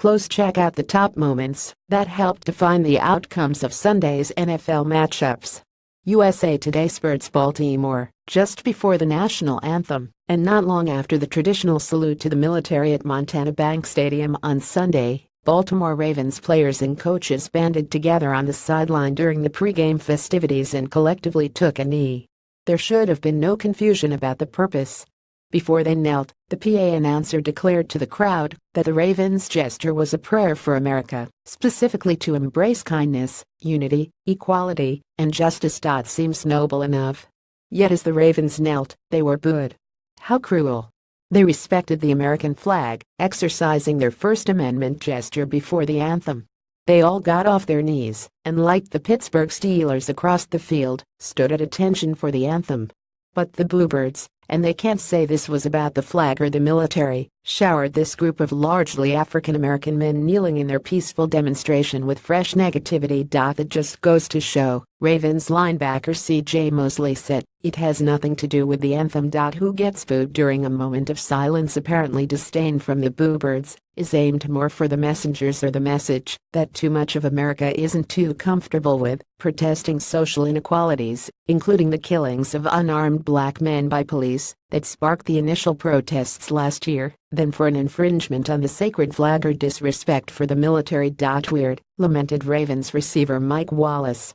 close. Check out the top moments that helped define the outcomes of Sunday's NFL matchups. USA Today spurts Baltimore just before the national anthem and not long after the traditional salute to the military at Montana Bank Stadium on Sunday. Baltimore Ravens players and coaches banded together on the sideline during the pregame festivities and collectively took a knee. There should have been no confusion about the purpose. Before they knelt, the PA announcer declared to the crowd that the Ravens' gesture was a prayer for America, specifically to embrace kindness, unity, equality, and justice. Seems noble enough. Yet as the Ravens knelt, they were booed. How cruel. They respected the American flag, exercising their First Amendment gesture before the anthem. They all got off their knees and, like the Pittsburgh Steelers across the field, stood at attention for the anthem. But the bluebirds, and they can't say this was about the flag or the military, showered this group of largely African-American men kneeling in their peaceful demonstration with fresh negativity. That just goes to show, Ravens linebacker C.J. Mosley said, it has nothing to do with the anthem. Who gets booed during a moment of silence? Apparently disdain from the bluebirds is aimed more for the messengers or the message that too much of America isn't too comfortable with protesting social inequalities, including the killings of unarmed black men by police that sparked the initial protests last year, than for an infringement on the sacred flag or disrespect for the military. Weird, lamented Ravens receiver Mike Wallace.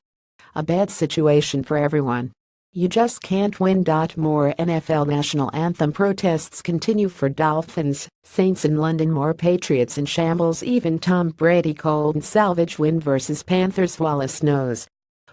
A bad situation for everyone. You just can't win. More NFL national anthem protests continue for Dolphins, Saints in London. More Patriots in shambles. Even Tom Brady called salvage win versus Panthers. Wallace knows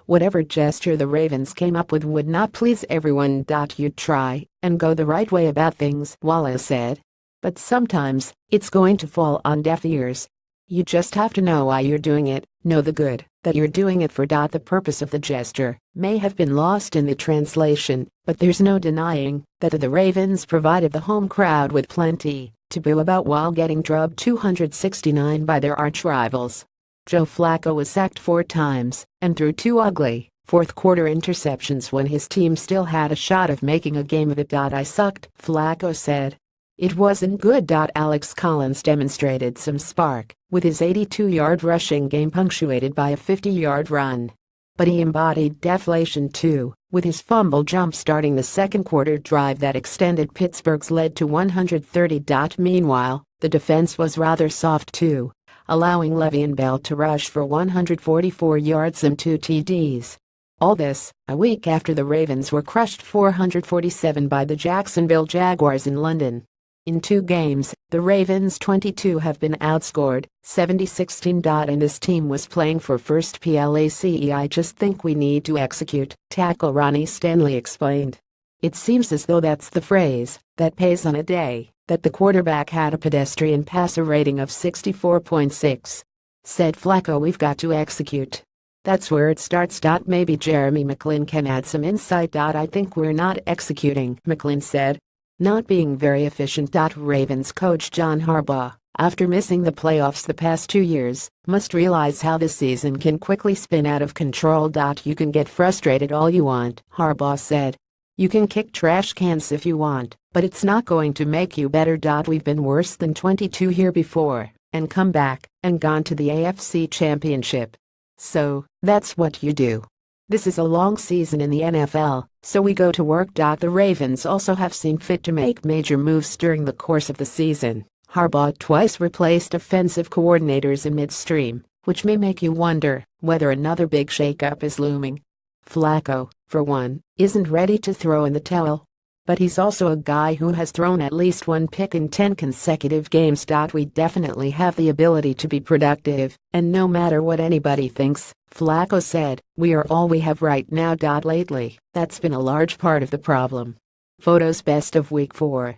whatever gesture the Ravens came up with would not please everyone. You'd try and go the right way about things, Wallace said. But sometimes, it's going to fall on deaf ears. You just have to know why you're doing it, know the good that you're doing it for. The purpose of the gesture may have been lost in the translation, but there's no denying that the Ravens provided the home crowd with plenty to boo about while getting drubbed 269 by their arch-rivals. Joe Flacco was sacked 4 times and threw 2 ugly fourth-quarter interceptions when his team still had a shot of making a game of it. I sucked, Flacco said. It wasn't good. Alex Collins demonstrated some spark with his 82-yard rushing game punctuated by a 50-yard run. But he embodied deflation too, with his fumble jump starting the second-quarter drive that extended Pittsburgh's lead to 130. Meanwhile, the defense was rather soft too, allowing Le'Veon Bell to rush for 144 yards and 2 TDs. All this, a week after the Ravens were crushed 447 by the Jacksonville Jaguars in London. In 2 games, the Ravens 22 have been outscored, 70-16. And this team was playing for first place. I just think we need to execute, tackle Ronnie Stanley explained. It seems as though that's the phrase that pays on a day that the quarterback had a pedestrian passer rating of 64.6. Said Flacco, we've got to execute. That's where it starts. Maybe Jeremy McLin can add some insight. I think we're not executing, McLin said. Not being very efficient. Ravens coach John Harbaugh, after missing the playoffs the past 2 years, must realize how this season can quickly spin out of control. You can get frustrated all you want, Harbaugh said. You can kick trash cans if you want, but it's not going to make you better. We've been worse than 22 here before, and come back, and gone to the AFC Championship. So, that's what you do. This is a long season in the NFL, so we go to work. The Ravens also have seen fit to make major moves during the course of the season. Harbaugh twice replaced offensive coordinators in midstream, which may make you wonder whether another big shakeup is looming. Flacco, for one, isn't ready to throw in the towel. But he's also a guy who has thrown at least 1 pick in 10 consecutive games. We definitely have the ability to be productive, and no matter what anybody thinks, Flacco said, we are all we have right now. Lately, that's been a large part of the problem. Photos best of week 4.